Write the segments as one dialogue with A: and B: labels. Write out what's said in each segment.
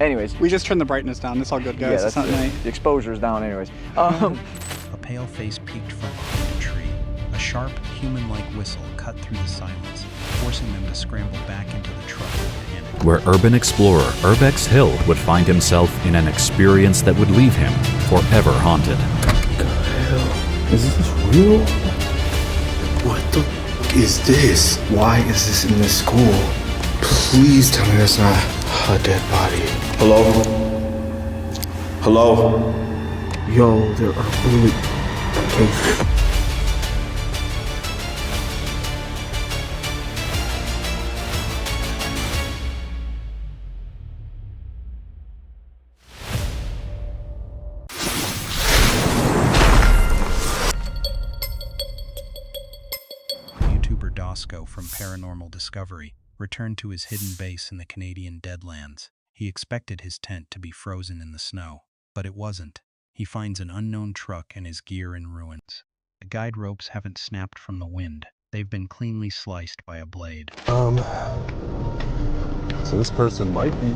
A: Anyways.
B: We just turned the brightness down. It's all good, guys.
A: Yeah,
B: It's not night.
A: The exposure's down anyways.
C: A pale face peeked from behind the tree. A sharp, human-like whistle cut through the silence, forcing them to scramble back into the truck in panic.
D: Where urban explorer Urbex Hill would find himself in an experience that would leave him forever haunted.
E: What the hell? Is this real? What the is this? Why is this in this school? Please tell me that's not a dead body. Hello? Hello? Yo, there are bullet cases.
C: YouTuber Dosco from Paranormal Discovery returned to his hidden base in the Canadian Deadlands. He expected his tent to be frozen in the snow, but it wasn't. He finds an unknown truck and his gear in ruins. The guide ropes haven't snapped from the wind. They've been cleanly sliced by a blade.
F: So this person might be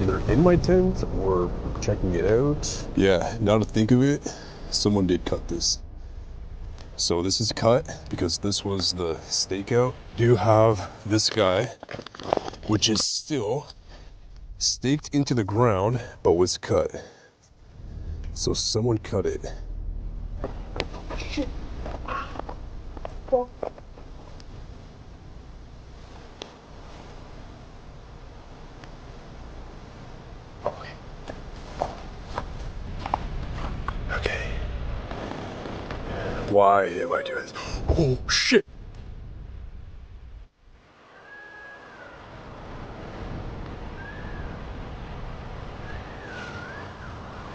F: either in my tent or checking it out. Yeah, now to think of it, someone did cut this. So this is cut because this was the stakeout. Do have this guy, which is still staked into the ground, but was cut. So someone cut it. Shit. Okay. Why am I doing this? Oh shit!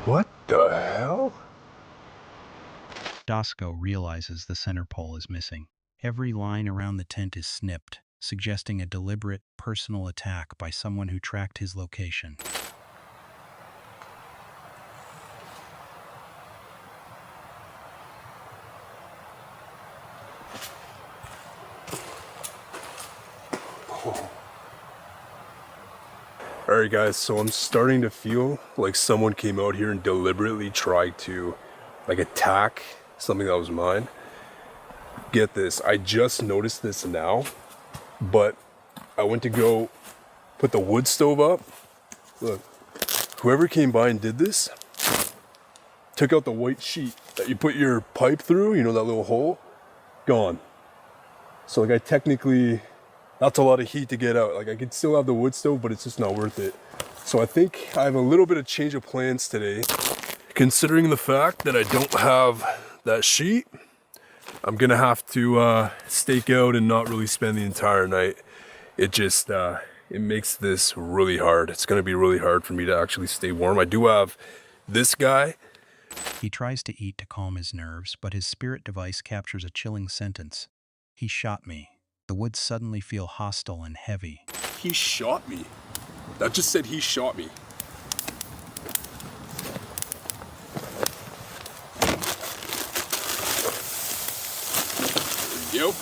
F: What the hell?
C: Dosco realizes the center pole is missing. Every line around the tent is snipped, suggesting a deliberate, personal attack by someone who tracked his location.
F: Alright guys, so I'm starting to feel like someone came out here and deliberately tried to attack something that was mine. Get this, I just noticed this now, but I went to go put the wood stove up. Look, whoever came by and did this, took out the white sheet that you put your pipe through, you know, that little hole, gone. So I technically, that's a lot of heat to get out. I could still have the wood stove, but it's just not worth it. So I think I have a little bit of change of plans today. Considering the fact that I don't have that sheet, I'm gonna have to stake out and not really spend the entire night. It just, it makes this really hard. It's gonna be really hard for me to actually stay warm. I do have this guy.
C: He tries to eat to calm his nerves, but his spirit device captures a chilling sentence. He shot me. The woods suddenly feel hostile and heavy.
F: He shot me. That just said he shot me. Yep.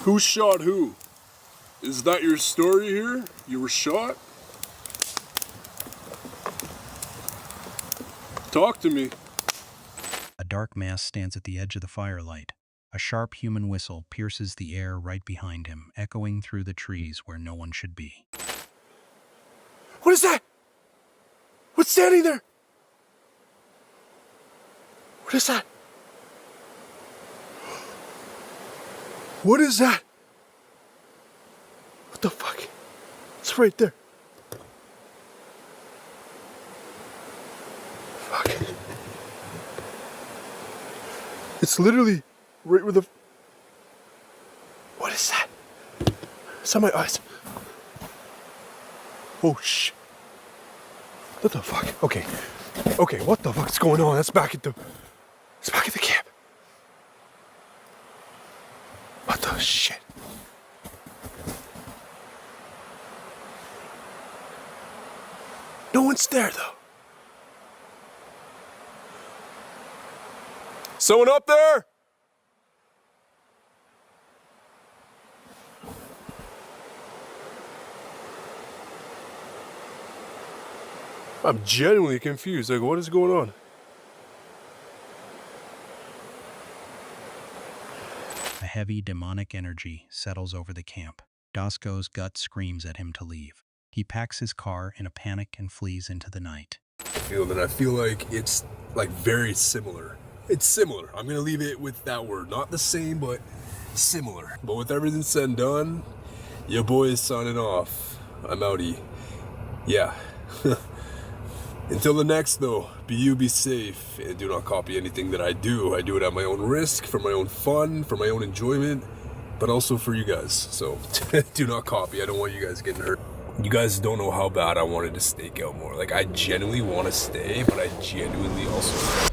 F: Who shot who? Is that your story here? You were shot? Talk to me.
C: A dark mass stands at the edge of the firelight. A sharp human whistle pierces the air right behind him, echoing through the trees where no one should be.
F: What is that? What's standing there? What is that? What is that? What the fuck? It's right there. Fuck. It's literally right where the... What is that? It's on my eyes. Oh shit. What the fuck? Okay. Okay, what the fuck's going on? It's back at the camp. What the shit? No one's there, though. Someone up there? I'm genuinely confused. Like, what is going on?
C: A heavy demonic energy settles over the camp. Dasko's gut screams at him to leave. He packs his car in a panic and flees into the night.
F: I feel like it's like very similar. It's similar. I'm gonna leave it with that word. Not the same, but similar. But with everything said and done, your boy is signing off. I'm outie. Yeah. Until the next, though, be safe, and do not copy anything that I do. I do it at my own risk, for my own fun, for my own enjoyment, but also for you guys. So do not copy. I don't want you guys getting hurt. You guys don't know how bad I wanted to stake out more. Like, I genuinely want to stay, but I genuinely also...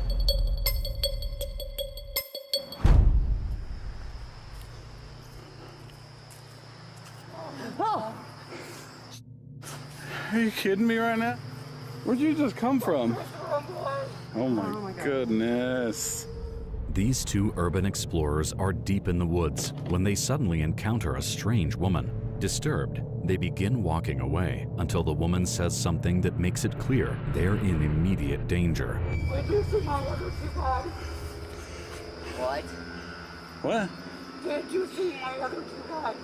B: Are you kidding me right now? Where'd you just come from? Oh my goodness.
D: These two urban explorers are deep in the woods when they suddenly encounter a strange woman. Disturbed, they begin walking away until the woman says something that makes it clear they're in immediate danger.
A: Did you see my other two guys? What?
B: What?
A: Did you see my other two guys?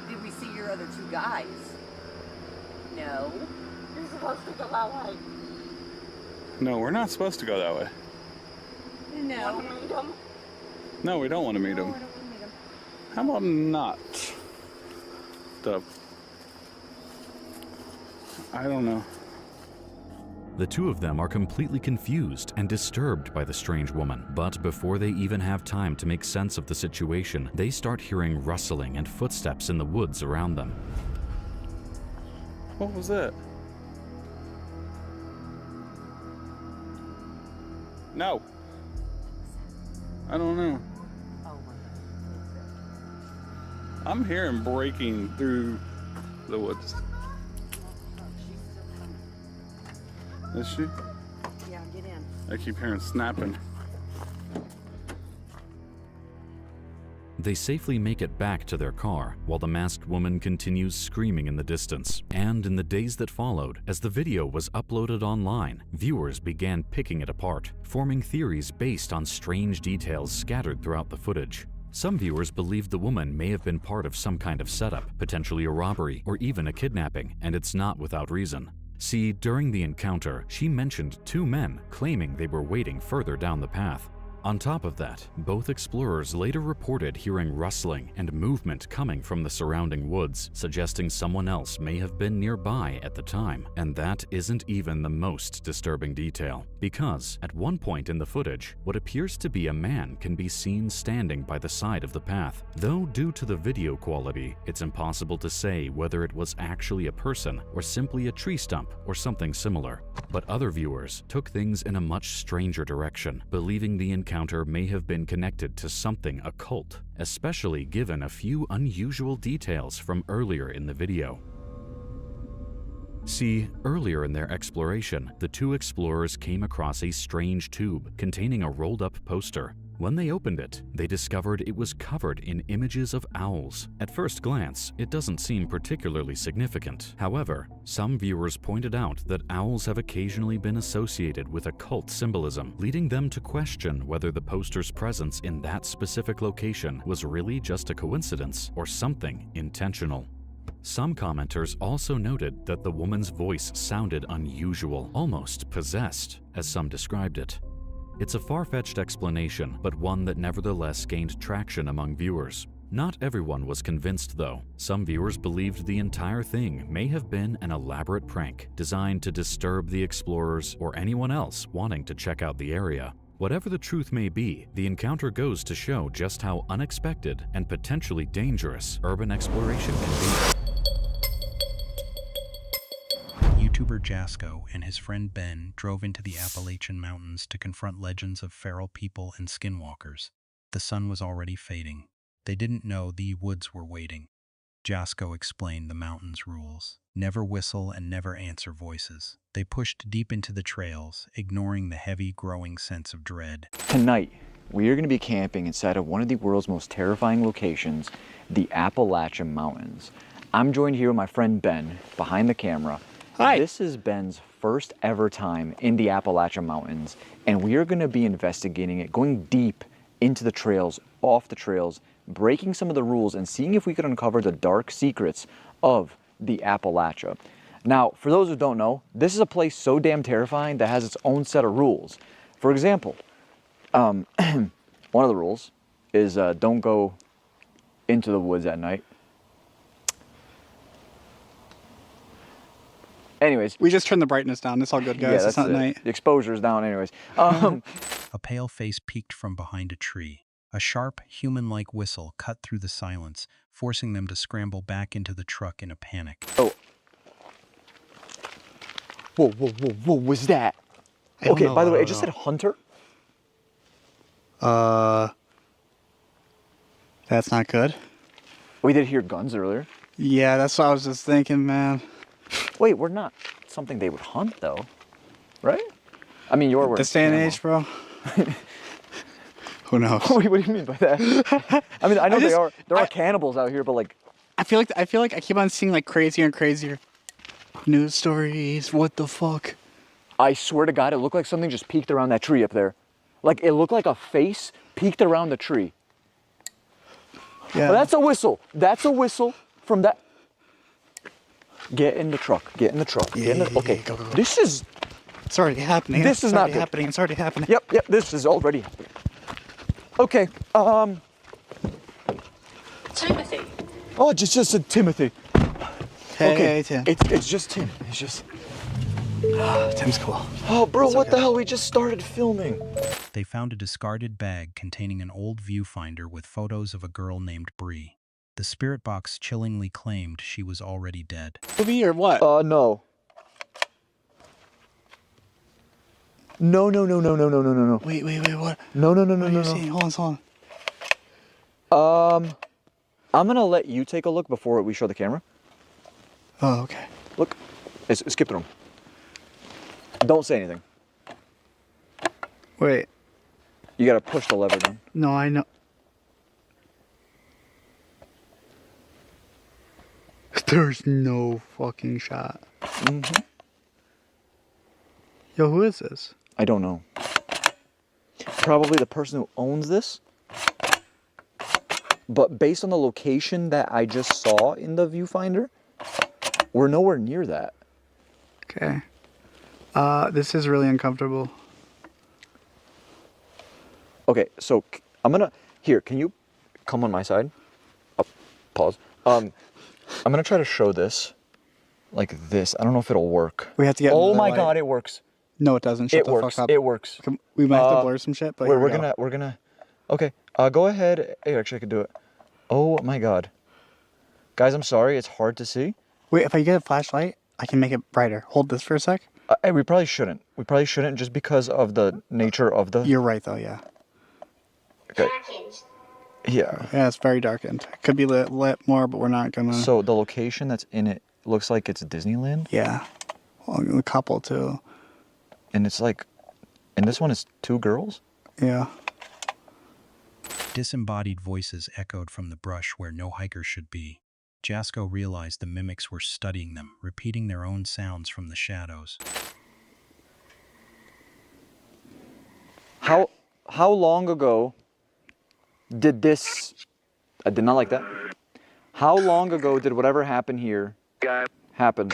G: Did we see your other two guys? No.
A: You're supposed to go that way.
B: No, we're not supposed to go that way.
G: No.
A: Want to meet them?
B: No, we don't want to meet him. How about not? I don't know.
D: The two of them are completely confused and disturbed by the strange woman, but before they even have time to make sense of the situation, they start hearing rustling and footsteps in the woods around them.
B: What was that? No. I don't know. I'm hearing breaking through the woods. Is she?
G: Yeah, get in.
B: I keep hearing snapping.
D: They safely make it back to their car while the masked woman continues screaming in the distance. And in the days that followed, as the video was uploaded online, viewers began picking it apart, forming theories based on strange details scattered throughout the footage. Some viewers believed the woman may have been part of some kind of setup, potentially a robbery or even a kidnapping, and it's not without reason. See, during the encounter, she mentioned two men claiming they were waiting further down the path. On top of that, both explorers later reported hearing rustling and movement coming from the surrounding woods, suggesting someone else may have been nearby at the time. And that isn't even the most disturbing detail, because at one point in the footage, what appears to be a man can be seen standing by the side of the path. Though due to the video quality, it's impossible to say whether it was actually a person or simply a tree stump or something similar. But other viewers took things in a much stranger direction, believing the encounter may have been connected to something occult, especially given a few unusual details from earlier in the video. See, earlier in their exploration, the two explorers came across a strange tube containing a rolled-up poster. When they opened it, they discovered it was covered in images of owls. At first glance, it doesn't seem particularly significant. However, some viewers pointed out that owls have occasionally been associated with occult symbolism, leading them to question whether the poster's presence in that specific location was really just a coincidence or something intentional. Some commenters also noted that the woman's voice sounded unusual, almost possessed, as some described it. It's a far-fetched explanation, but one that nevertheless gained traction among viewers. Not everyone was convinced, though. Some viewers believed the entire thing may have been an elaborate prank designed to disturb the explorers or anyone else wanting to check out the area. Whatever the truth may be, the encounter goes to show just how unexpected and potentially dangerous urban exploration can be.
C: YouTuber Jasko and his friend Ben drove into the Appalachian Mountains to confront legends of feral people and skinwalkers. The sun was already fading. They didn't know the woods were waiting. Jasko explained the mountain's rules. Never whistle and never answer voices. They pushed deep into the trails, ignoring the heavy, growing sense of dread.
H: Tonight, we are going to be camping inside of one of the world's most terrifying locations, the Appalachian Mountains. I'm joined here with my friend Ben, behind the camera.
I: Hi.
H: This is Ben's first ever time in the Appalachian Mountains, and we are going to be investigating it, going deep into the trails, off the trails, breaking some of the rules, and seeing if we could uncover the dark secrets of the Appalachia. Now, for those who don't know, this is a place so damn terrifying that has its own set of rules. For example, one of the rules is don't go into the woods at night. Anyways.
I: We just turned the brightness down. It's all good, guys.
H: Yeah,
I: It's not night.
H: The exposure's down anyways.
C: A pale face peeked from behind a tree. A sharp, human-like whistle cut through the silence, forcing them to scramble back into the truck in a panic.
H: Oh. Whoa, whoa, whoa, what was that? Okay, by the way, it just said hunter.
I: That's not good.
H: We did hear guns earlier.
I: Yeah, that's what I was just thinking, man.
H: Wait, we're not something they would hunt, though, right? I mean, you're wearing
I: This day and age, bro. Who knows?
H: Wait, what do you mean by that? I mean, I know there are cannibals out here, but like,
I: I feel like I keep on seeing like crazier and crazier news stories. What the fuck?
H: I swear to God, it looked like something just peeked around that tree up there. Like, it looked like a face peeked around the tree.
I: Yeah.
H: Oh, that's a whistle. That's a whistle from that. Get in the truck. Get in the truck. Okay.
I: Go.
H: This is.
I: It's already happening.
H: This is not good.
I: happening. It's already happening.
H: Yep. This is already happening. Okay.
A: Timothy.
H: Oh, just said Timothy.
I: Hey,
H: Okay.
I: Tim.
H: It's just Tim. It's just.
I: Tim's cool.
H: Oh, bro, what the hell? We just started filming.
C: They found a discarded bag containing an old viewfinder with photos of a girl named Bree. The spirit box chillingly claimed she was already dead.
I: Movie or what?
H: No. No.
I: Wait, what?
H: No.
I: What are you seeing? Hold on.
H: I'm gonna let you take a look before we show the camera.
I: Oh, okay.
H: Look, skip through them. Don't say anything.
I: Wait.
H: You gotta push the lever down.
I: No, I know. There's no fucking shot.
H: Mm-hmm.
I: Yo, who is this?
H: I don't know. Probably the person who owns this. But based on the location that I just saw in the viewfinder, we're nowhere near that.
I: Okay. This is really uncomfortable.
H: Okay, so I'm gonna, here, can you come on my side? Oh, pause. I'm gonna try to show this like this. I don't know if it'll work.
I: We have to get.
H: Oh
I: another
H: my
I: light.
H: God, it works.
I: No, it doesn't. Shut
H: It
I: the
H: works.
I: fuck up.
H: It works.
I: We might have to blur some shit, but here we go.
H: we're gonna. Okay, go ahead. Hey, actually, I could do it. Oh my God, guys, I'm sorry. It's hard to see.
I: Wait, if I get a flashlight, I can make it brighter. Hold this for a sec.
H: Hey, we probably shouldn't. We probably shouldn't just because of the nature of the.
I: You're right, though. Yeah.
H: Okay. Yeah.
I: Yeah, it's very darkened. It could be lit more, but we're not gonna.
H: So the location that's in it looks like it's Disneyland.
I: Yeah. Well, a couple too.
H: And it's like, and this one is two girls.
I: Yeah.
C: Disembodied voices echoed from the brush where no hiker should be. Jasko realized the mimics were studying them, repeating their own sounds from the shadows.
H: How long ago did this? I did not like that. How long ago did whatever happened here happen?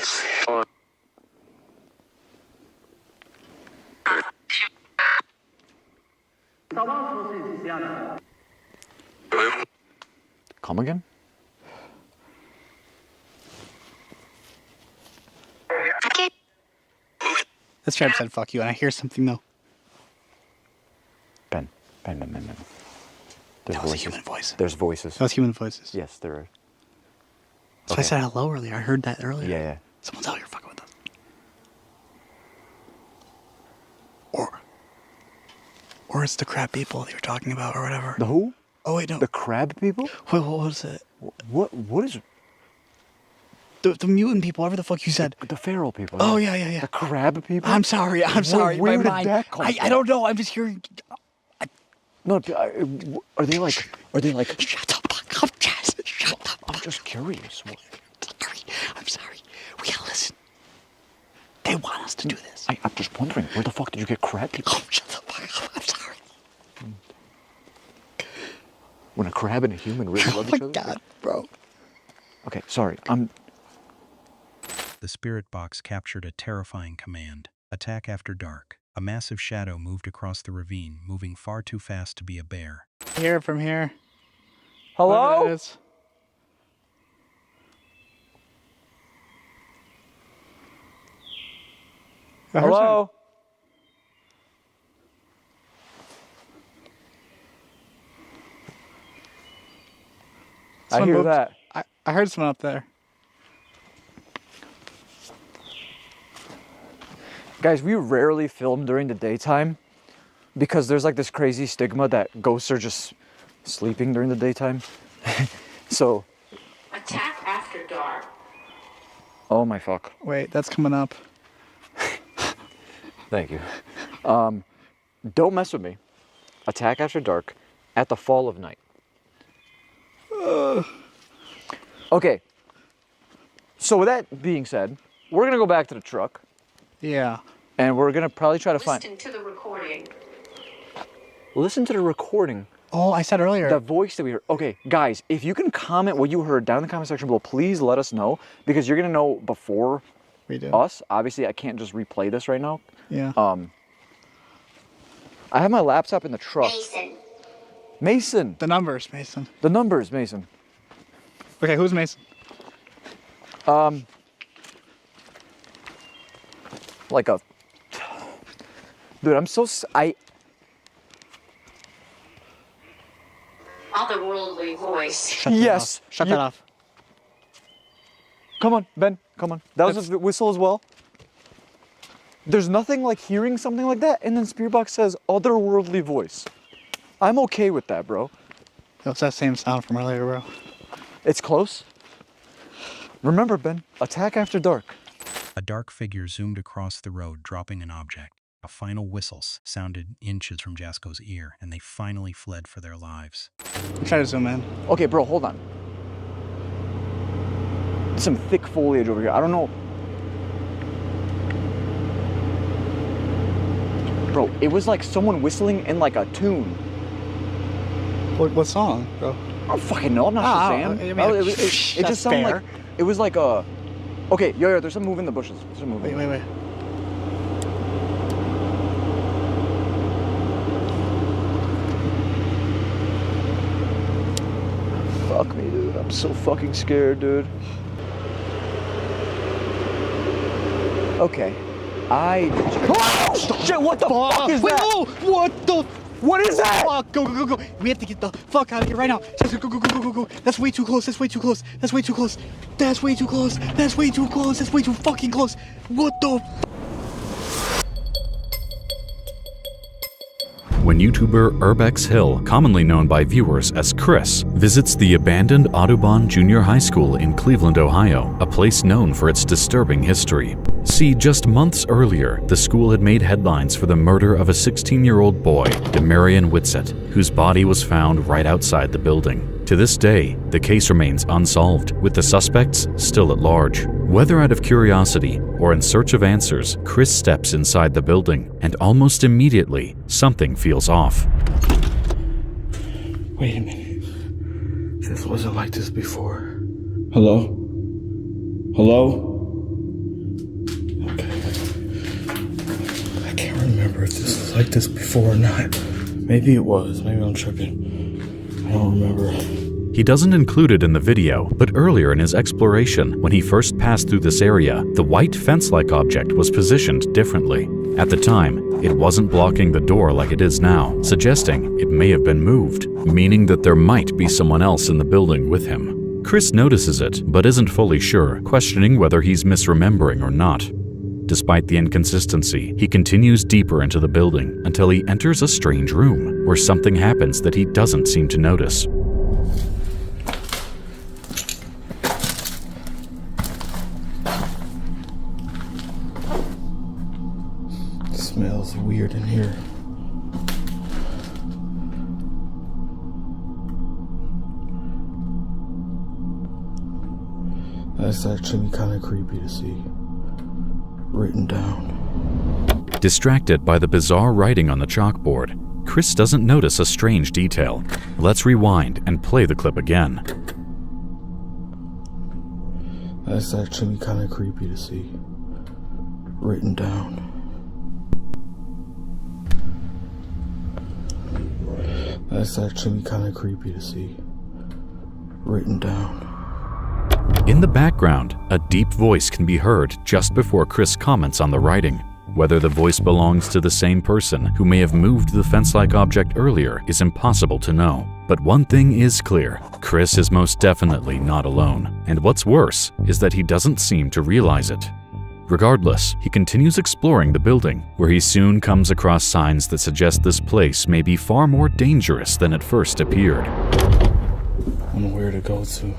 H: Come again?
I: This tribe said fuck you, and I hear something though.
H: Ben. There's
I: That was a
H: voices.
I: human voice.
H: There's voices.
I: That was human voices.
H: Yes, there are.
I: So I said hello earlier. I heard that earlier.
H: Yeah.
I: Someone's out here fucking with us. Or it's the crab people that you were talking about or whatever.
H: The who?
I: Oh wait, no.
H: The crab people?
I: Wait, what was it?
H: What is?
I: The mutant people, whatever the fuck you said.
H: The feral people.
I: Oh, yeah.
H: The crab people?
I: I'm sorry.
H: Where
I: My
H: did
I: mind.
H: that come from?
I: I don't know. I'm just hearing.
H: No, are they like...
I: Shut the fuck up, Jess. Shut the fuck up.
H: I'm just curious.
I: I'm sorry. We gotta listen. They want us to do this.
H: I'm just wondering, where the fuck did you get crab people?
I: Oh, shut the fuck up. I'm sorry.
H: When a crab and a human really love each other?
I: Oh, my God, bro.
H: Okay, sorry.
C: The spirit box captured a terrifying command. Attack after dark. A massive shadow moved across the ravine, moving far too fast to be a bear.
I: I hear it from here.
H: Hello?
I: Whatever it is.
H: Hello? I
I: Someone
H: hear
I: moved.
H: that.
I: I heard someone up there.
H: Guys, we rarely film during the daytime because there's like this crazy stigma that ghosts are just sleeping during the daytime. So.
A: Attack after dark.
H: Oh my fuck.
I: Wait, that's coming up.
H: Thank you. Don't mess with me. Attack after dark at the fall of night. Okay. So with that being said, we're gonna go back to the truck.
I: Yeah.
H: And we're gonna probably try to
A: Listen to the recording.
H: Listen to the recording.
I: Oh, I said earlier.
H: The voice that we heard. Okay, guys, if you can comment what you heard down in the comment section below, please let us know because you're gonna know before
I: we do.
H: us. Obviously, I can't just replay this right now.
I: Yeah.
H: I have my laptop in the truck. Mason.
I: The numbers, Mason.
H: The numbers, Mason.
I: Okay, who's Mason?
H: Like a... Dude, I'm so...
A: Otherworldly voice.
I: Shut that
H: Yes.
I: off. Shut that off.
H: Come on, Ben. Come on. That was a whistle as well. There's nothing like hearing something like that, and then Spiritbox says otherworldly voice. I'm okay with that, bro.
I: It's that same sound from earlier, bro.
H: It's close. Remember, Ben, attack after dark.
C: A dark figure zoomed across the road, dropping an object. A final whistle sounded inches from Jasko's ear, and they finally fled for their lives.
I: Try to zoom in.
H: Okay, bro, hold on. There's some thick foliage over here. I don't know. Bro, it was like someone whistling in like a tune.
I: What song, bro?
H: I don't fucking know. I'm not Shazam. It just
I: that's
H: sounded
I: fair.
H: like it was like a. Okay, yo, there's some movement in the bushes. There's some movement.
I: Wait.
H: Fuck me, dude. I'm so fucking scared, dude. Okay. Oh, shit, what the fuck is that?
I: Whoa, what the?
H: What is that?
I: Fuck, go. We have to get the fuck out of here right now. Just go. That's way too close. That's way too close. That's way too close. That's way too close. That's way too close. That's way too fucking close. What the?
D: When YouTuber Urbex Hill, commonly known by viewers as Chris, visits the abandoned Audubon Junior High School in Cleveland, Ohio, a place known for its disturbing history. See, just months earlier, the school had made headlines for the murder of a 16-year-old boy, Demarion Whitsett, whose body was found right outside the building. To this day, the case remains unsolved, with the suspects still at large. Whether out of curiosity or in search of answers, Chris steps inside the building, and almost immediately, something feels off.
E: Wait a minute. This wasn't like this before. Hello? Okay. I can't remember if this was like this before or not. Maybe it was. Maybe I'm tripping. I don't remember.
D: He doesn't include it in the video, but earlier in his exploration, when he first passed through this area, the white fence-like object was positioned differently. At the time, it wasn't blocking the door like it is now, suggesting it may have been moved, meaning that there might be someone else in the building with him. Chris notices it, but isn't fully sure, questioning whether he's misremembering or not. Despite the inconsistency, he continues deeper into the building until he enters a strange room, where something happens that he doesn't seem to notice.
E: smells weird in here. That's actually kind of creepy to see. Written down.
D: Distracted by the bizarre writing on the chalkboard, Chris doesn't notice a strange detail. Let's rewind and play the clip again.
E: That's actually kind of creepy to see. Written down. That's actually kind of creepy to see. Written down.
D: In the background, a deep voice can be heard just before Chris comments on the writing. Whether the voice belongs to the same person who may have moved the fence-like object earlier is impossible to know. But one thing is clear, Chris is most definitely not alone. And what's worse is that he doesn't seem to realize it. Regardless, he continues exploring the building, where he soon comes across signs that suggest this place may be far more dangerous than it first appeared.
E: I don't know where to go to.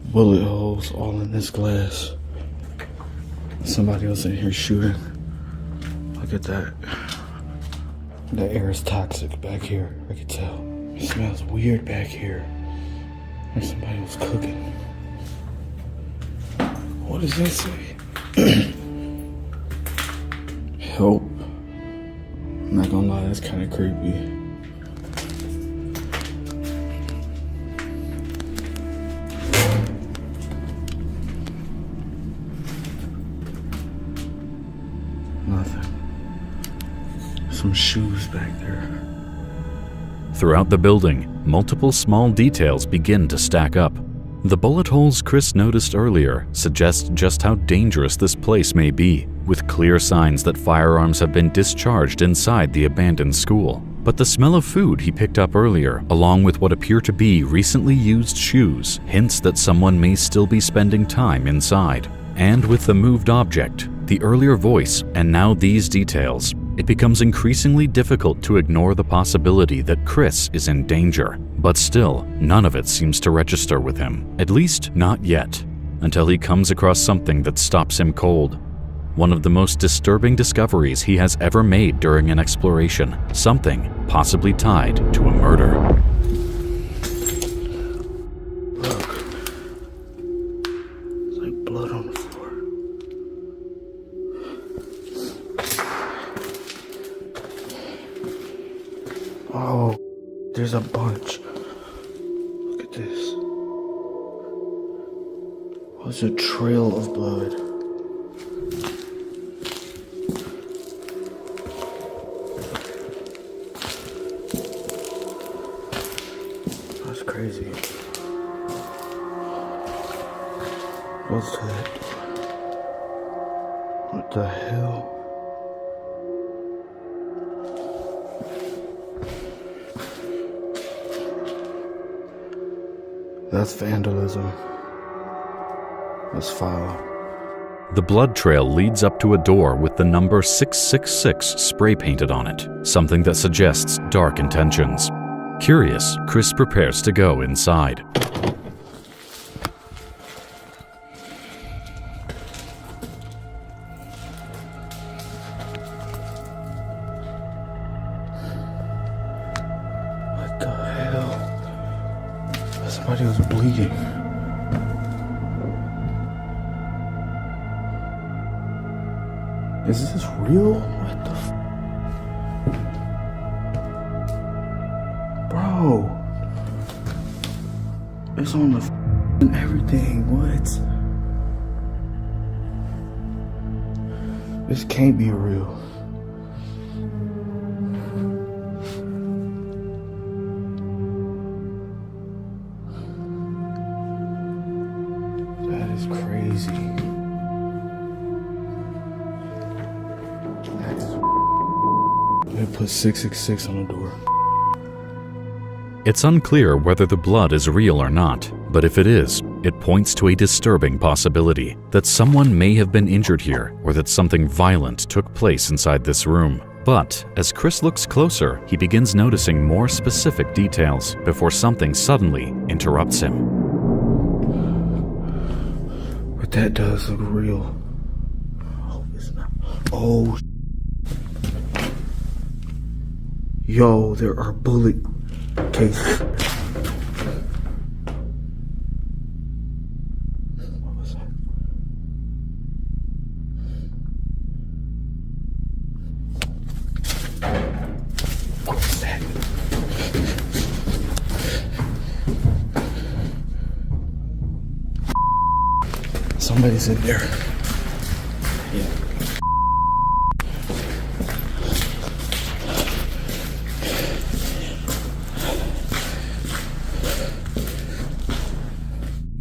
E: Bullet holes all in this glass. Somebody was in here shooting. Look at that. The air is toxic back here, I can tell. It smells weird back here. Like somebody was cooking. What does that say? Help. I'm not gonna lie, that's kind of creepy. Nothing. Some shoes back there.
D: Throughout the building, multiple small details begin to stack up. The bullet holes Chris noticed earlier suggest just how dangerous this place may be, with clear signs that firearms have been discharged inside the abandoned school. But the smell of food he picked up earlier, along with what appear to be recently used shoes, hints that someone may still be spending time inside. And with the moved object, the earlier voice, and now these details, it becomes increasingly difficult to ignore the possibility that Chris is in danger. But still, none of it seems to register with him, at least not yet, until he comes across something that stops him cold. One of the most disturbing discoveries he has ever made during an exploration, something possibly tied to a murder.
E: Look. It's like blood on the floor. Oh, there's a bunch. Look at this. Oh, it's a trail of blood. That's crazy. What's that? What the hell? That's vandalism. That's foul.
D: The blood trail leads up to a door with the number 666 spray painted on it, something that suggests dark intentions. Curious, Chris prepares to go inside.
E: What the hell? Somebody was bleeding. Is this real? What the Bro. It's on the and everything. What? This can't be real. That is crazy. That is. They put 666 on the door.
D: It's unclear whether the blood is real or not, but if it is, it points to a disturbing possibility that someone may have been injured here or that something violent took place inside this room. But as Chris looks closer, he begins noticing more specific details before something suddenly interrupts him.
E: But that does look real. Oh Oh. Yo, there are bullet cases. What was that? What was that? Somebody's in there. Yeah.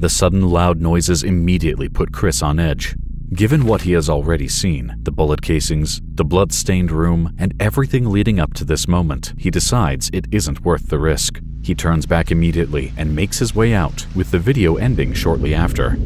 D: The sudden loud noises immediately put Chris on edge. Given what he has already seen, the bullet casings, the blood-stained room, and everything leading up to this moment, he decides it isn't worth the risk. He turns back immediately and makes his way out, with the video ending shortly after.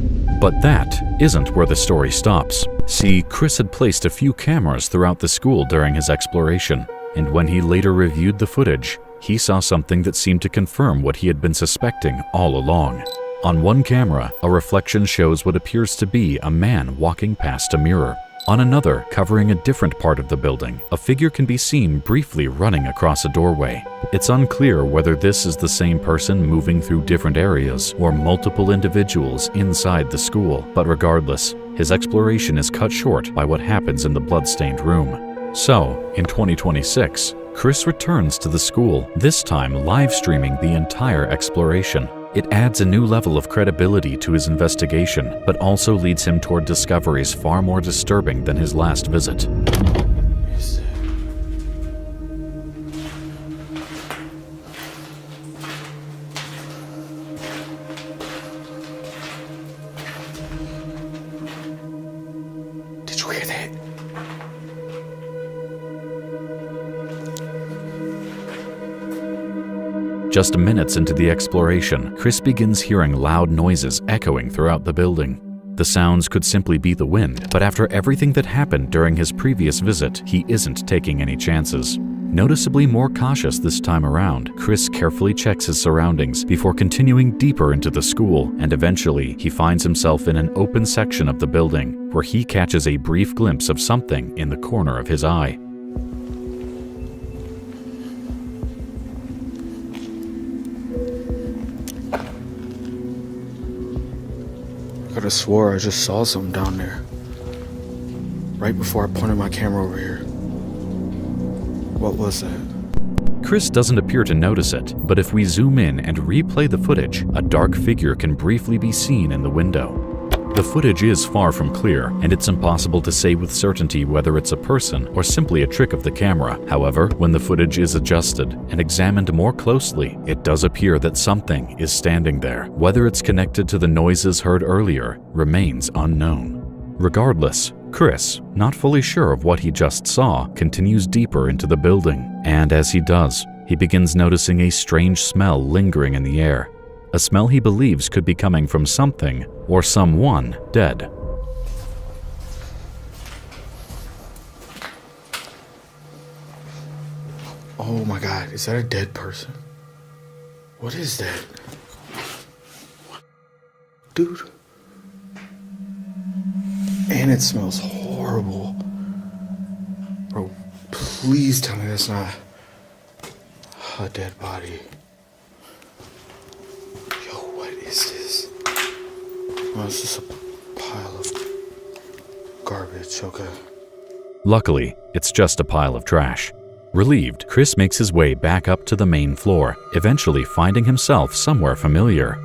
D: But that isn't where the story stops. See, Chris had placed a few cameras throughout the school during his exploration, and when he later reviewed the footage, he saw something that seemed to confirm what he had been suspecting all along. On one camera, a reflection shows what appears to be a man walking past a mirror. On another, covering a different part of the building, a figure can be seen briefly running across a doorway. It's unclear whether this is the same person moving through different areas or multiple individuals inside the school, but regardless, his exploration is cut short by what happens in the blood-stained room. So, in 2026, Chris returns to the school, this time live streaming the entire exploration. It adds a new level of credibility to his investigation, but also leads him toward discoveries far more disturbing than his last visit.
E: Did you hear that?
D: Just minutes into the exploration, Chris begins hearing loud noises echoing throughout the building. The sounds could simply be the wind, but after everything that happened during his previous visit, he isn't taking any chances. Noticeably more cautious this time around, Chris carefully checks his surroundings before continuing deeper into the school, and eventually he finds himself in an open section of the building, where he catches a brief glimpse of something in the corner of his eye.
E: I could have swore I just saw something down there. Right before I pointed my camera over here. What was that?
D: Chris doesn't appear to notice it, but if we zoom in and replay the footage, a dark figure can briefly be seen in the window. The footage is far from clear, and it's impossible to say with certainty whether it's a person or simply a trick of the camera. However, when the footage is adjusted and examined more closely, it does appear that something is standing there. Whether it's connected to the noises heard earlier remains unknown. Regardless, Chris, not fully sure of what he just saw, continues deeper into the building, and as he does, he begins noticing a strange smell lingering in the air. A smell he believes could be coming from something or someone dead.
E: Oh my god, is that a dead person? What is that? Dude. And it smells horrible. Bro, please tell me that's not a dead body. Yo, what is this? Oh, it's just a pile of garbage, okay.
D: Luckily, it's just a pile of trash. Relieved, Chris makes his way back up to the main floor, eventually finding himself somewhere familiar.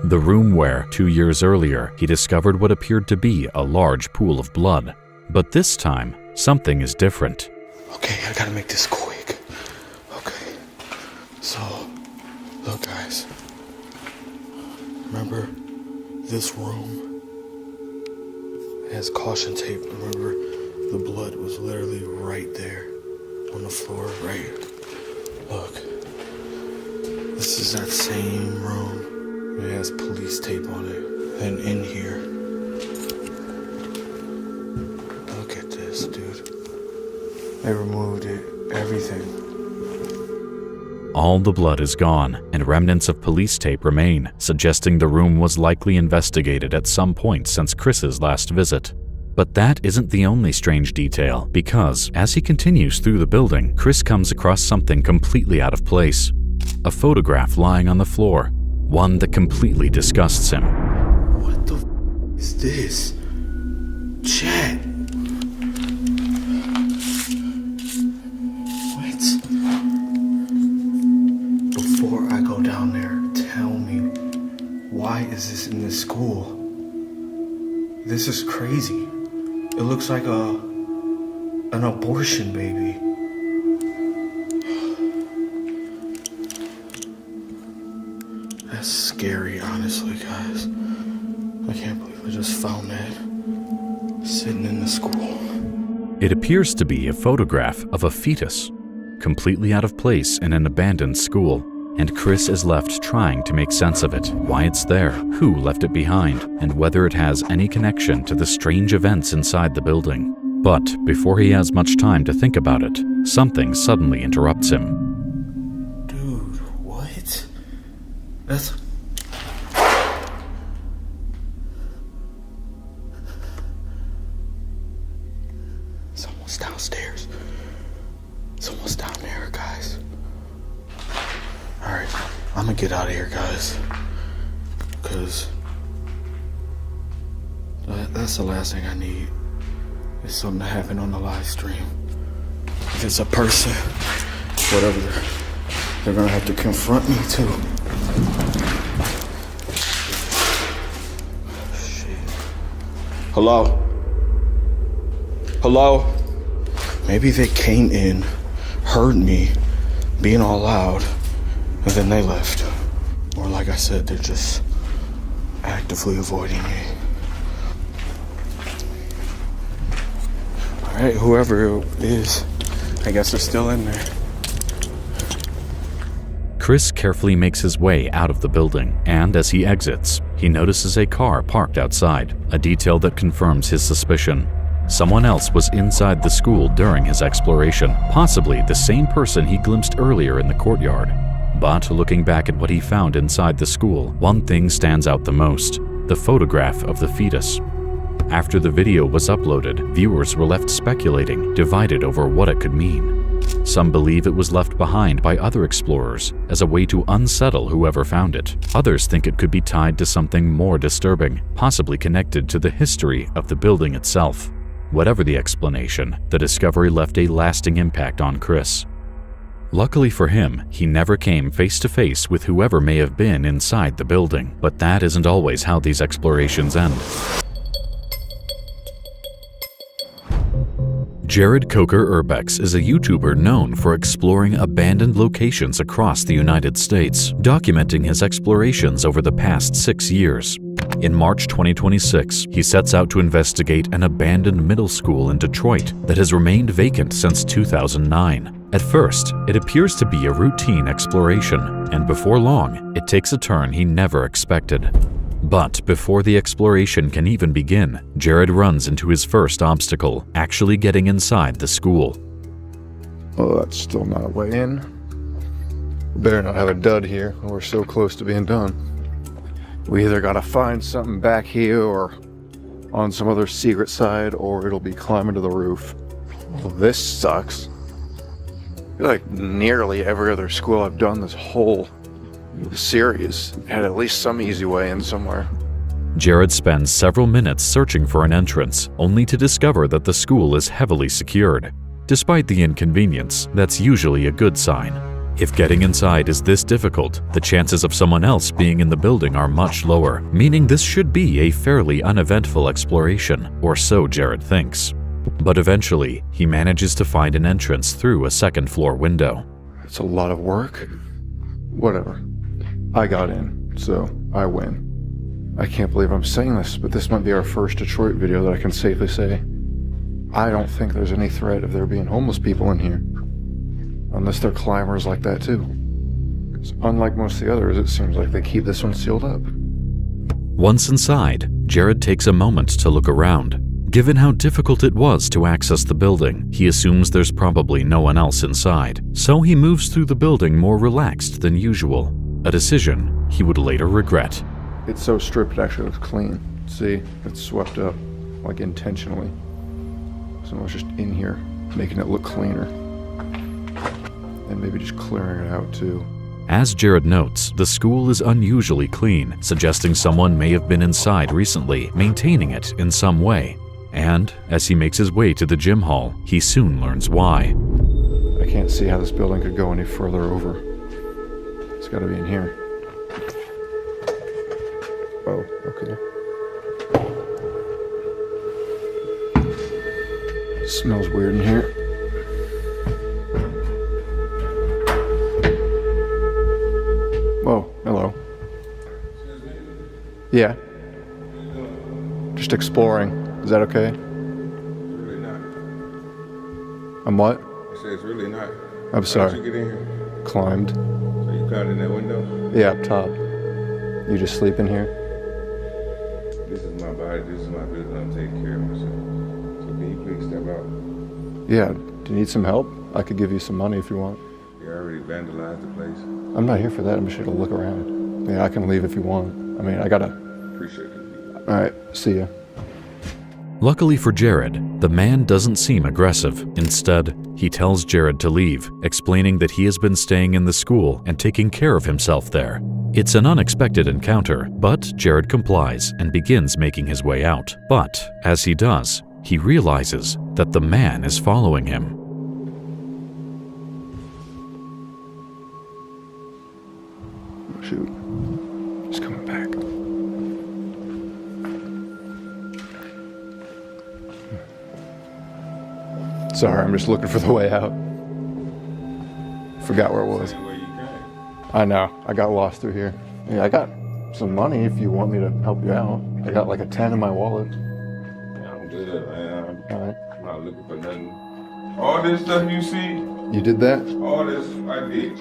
D: The room where, 2 years earlier, he discovered what appeared to be a large pool of blood. But this time, something is different.
E: Okay, I gotta make this quick. Okay, so, look guys. Remember this room? It has caution tape. Remember, the blood was literally right there on the floor, right? Look, this is that same room. It has police tape on it. And in here, look at this, dude. They removed it, everything.
D: All the blood is gone, and remnants of police tape remain, suggesting the room was likely investigated at some point since Chris's last visit. But that isn't the only strange detail, because as he continues through the building, Chris comes across something completely out of place. A photograph lying on the floor, one that completely disgusts him.
E: What the is this? Chat. What? Before I go down there, tell me, why is this in this school? This is crazy. It looks like an abortion baby. That's scary, honestly, guys. I can't believe I just found that sitting in the school.
D: It appears to be a photograph of a fetus, completely out of place in an abandoned school, and Chris is left trying to make sense of it, why it's there, who left it behind, and whether it has any connection to the strange events inside the building. But before he has much time to think about it, something suddenly interrupts him.
E: Dude, what? That's... Someone's downstairs. Someone's down there, guys. Alright, I'm gonna get out of here, guys. Because that's the last thing I need. Is something to happen on the live stream. If it's a person, whatever, they're gonna have to confront me too. Shit. Hello? Hello? Maybe they came in, heard me being all loud, and then they left. Or like I said, they're just actively avoiding me. Alright, whoever it is, I guess they're still in there.
D: Chris carefully makes his way out of the building, and as he exits, he notices a car parked outside, a detail that confirms his suspicion. Someone else was inside the school during his exploration, possibly the same person he glimpsed earlier in the courtyard. But looking back at what he found inside the school, one thing stands out the most: the photograph of the fetus. After the video was uploaded, viewers were left speculating, divided over what it could mean. Some believe it was left behind by other explorers as a way to unsettle whoever found it. Others think it could be tied to something more disturbing, possibly connected to the history of the building itself. Whatever the explanation, the discovery left a lasting impact on Chris. Luckily for him, he never came face to face with whoever may have been inside the building, but that isn't always how these explorations end. Jared Coker Urbex is a YouTuber known for exploring abandoned locations across the United States, documenting his explorations over the past 6 years. In March 2026, he sets out to investigate an abandoned middle school in Detroit that has remained vacant since 2009. At first, it appears to be a routine exploration, and before long, it takes a turn he never expected. But before the exploration can even begin, Jared runs into his first obstacle, actually getting inside the school.
J: Well, that's still not a way in. We better not have a dud here. We're so close to being done. We either gotta find something back here or on some other secret side, or it'll be climbing to the roof. Well, this sucks. I feel like nearly every other school I've done this whole series had at least some easy way in somewhere.
D: Jared spends several minutes searching for an entrance, only to discover that the school is heavily secured. Despite the inconvenience, that's usually a good sign. If getting inside is this difficult, the chances of someone else being in the building are much lower, meaning this should be a fairly uneventful exploration, or so Jared thinks. But eventually, he manages to find an entrance through a second-floor window.
J: It's a lot of work. Whatever. I got in, so I win. I can't believe I'm saying this, but this might be our first Detroit video that I can safely say I don't think there's any threat of there being homeless people in here. Unless they're climbers like that too. Because unlike most of the others, it seems like they keep this one sealed up.
D: Once inside, Jared takes a moment to look around. Given how difficult it was to access the building, he assumes there's probably no one else inside, so he moves through the building more relaxed than usual, a decision he would later regret.
J: It's so stripped it actually looks clean. See, it's swept up. like intentionally. Someone's just in here, making it look cleaner. And maybe just clearing it out too.
D: As Jared notes, the school is unusually clean, suggesting someone may have been inside recently, maintaining it in some way. And as he makes his way to the gym hall, he soon learns why.
J: I can't see how this building could go any further over. It's gotta be in here. Oh, okay. Smells weird in here. Whoa, hello. Yeah. Just exploring. Is that okay?
K: Really not.
J: I'm what?
K: I said it's really not.
J: I'm sorry.
K: How did you get in here?
J: Climbed.
K: So you climbed in that window?
J: Yeah, up top. You just sleep in here?
K: This is my body. This is my business. I'm taking care of myself. So can you please step out?
J: Yeah. Do you need some help? I could give you some money if you want.
K: You already vandalized the place.
J: I'm not here for that. I'm just here to look around. Yeah, I can leave if you want. I mean, I gotta...
K: Appreciate it.
J: Alright, see ya.
D: Luckily for Jared, the man doesn't seem aggressive. Instead, he tells Jared to leave, explaining that he has been staying in the school and taking care of himself there. It's an unexpected encounter, but Jared complies and begins making his way out. But as he does, he realizes that the man is following him.
J: Shoot. He's coming back. Sorry, I'm just looking for the way out. Forgot where it was. I know. I got lost through here. Yeah, I got some money if you want me to help you out. I got like a 10 in my wallet.
K: I'm good, man.
J: Alright.
K: I'm not looking for nothing. All this stuff you see,
J: You did that?
K: all this I did.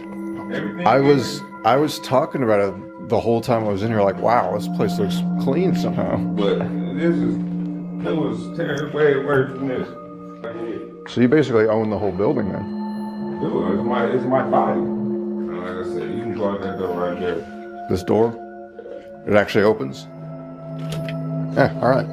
K: Everything.
J: I was talking about it the whole time I was in here, like, wow, this place looks clean somehow.
K: But it was terrible, way worse than this.
J: So you basically own the whole building then?
K: Dude, it's my body. And like I said, you can go out that door right there.
J: This door? It actually opens? Yeah, alright.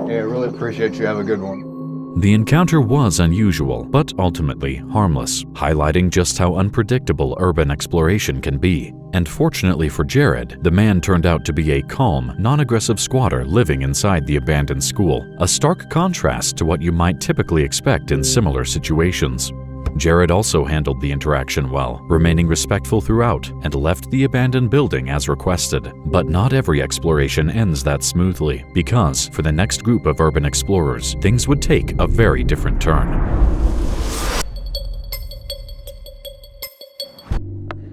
J: Yeah, really appreciate you. Have a good one.
D: The encounter was unusual, but ultimately harmless, highlighting just how unpredictable urban exploration can be. And fortunately for Jared, the man turned out to be a calm, non-aggressive squatter living inside the abandoned school, a stark contrast to what you might typically expect in similar situations. Jared also handled the interaction well, remaining respectful throughout, and left the abandoned building as requested. But not every exploration ends that smoothly, because for the next group of urban explorers, things would take a very different turn.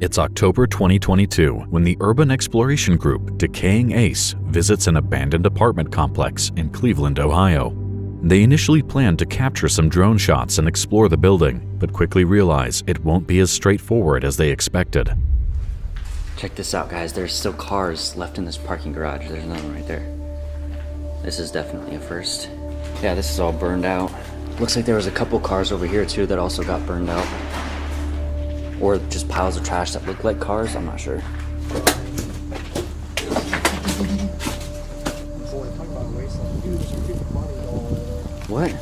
D: It's October 2022 when the urban exploration group Decaying Ace visits an abandoned apartment complex in Cleveland, Ohio. They initially planned to capture some drone shots and explore the building, but quickly realize it won't be as straightforward as they expected.
L: Check this out, guys. There's still cars left in this parking garage. There's another one right there. This is definitely a first. Yeah, this is all burned out. Looks like there was a couple cars over here too that also got burned out. Or just piles of trash that look like cars, I'm not sure. What?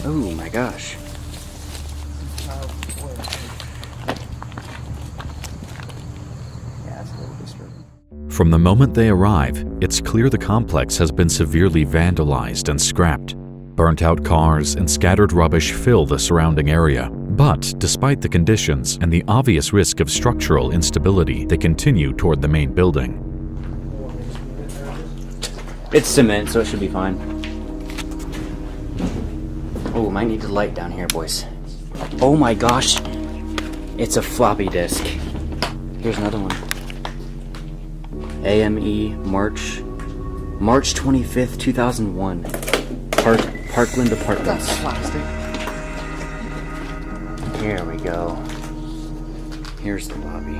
L: Oh my gosh. Yeah, it's a little disturbing.
D: From the moment they arrive, it's clear the complex has been severely vandalized and scrapped. Burnt-out cars and scattered rubbish fill the surrounding area. But despite the conditions and the obvious risk of structural instability, they continue toward the main building.
L: It's cement, so it should be fine. Oh, might need to light down here, boys. Oh my gosh. It's a floppy disk. Here's another one. AME March 25th, 2001. Parkland Apartments.
I: That's plastic.
L: Here we go. Here's the lobby.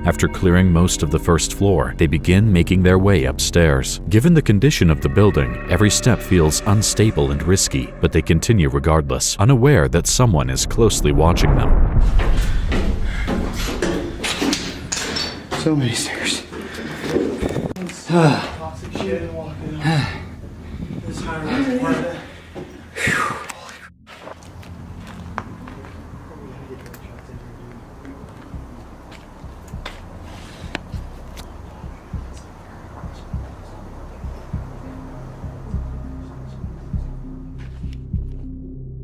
D: After clearing most of the first floor, they begin making their way upstairs. Given the condition of the building, every step feels unstable and risky, but they continue regardless, unaware that someone is closely watching them.
I: So many stairs. shit, I didn't walk in. This high rise apartment.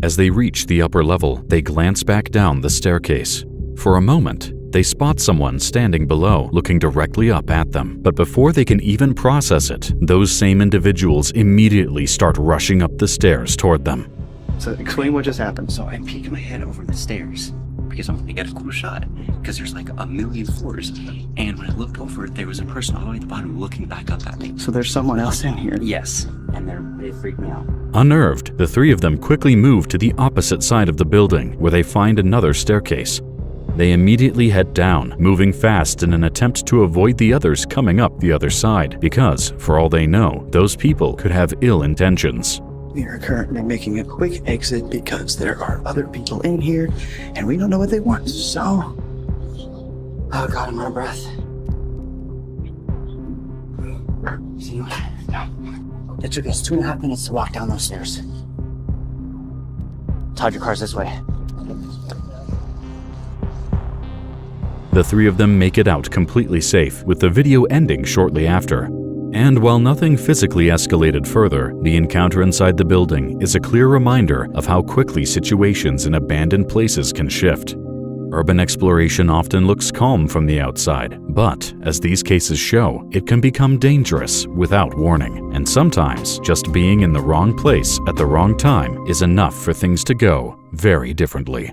D: As they reach the upper level, they glance back down the staircase. For a moment, they spot someone standing below, looking directly up at them. But before they can even process it, those same individuals immediately start rushing up the stairs toward them.
M: So explain what just happened.
L: So I peek my head over the stairs because I'm gonna get a cool shot because there's like a million floors. And when I looked over, there was a person all the way at the bottom looking back up at me.
M: So there's someone else in here?
L: Yes, and they freaked me out.
D: Unnerved, the three of them quickly move to the opposite side of the building, where they find another staircase. They immediately head down, moving fast in an attempt to avoid the others coming up the other side, because, for all they know, those people could have ill intentions.
M: We are currently making a quick exit because there are other people in here, and we don't know what they want, so...
L: Oh God, I'm out of breath. See what? No. It took us 2.5 minutes to walk down those stairs. Todd, your car's this way.
D: The three of them make it out completely safe, with the video ending shortly after. And while nothing physically escalated further, the encounter inside the building is a clear reminder of how quickly situations in abandoned places can shift. Urban exploration often looks calm from the outside, but, as these cases show, it can become dangerous without warning. And sometimes, just being in the wrong place at the wrong time is enough for things to go very differently.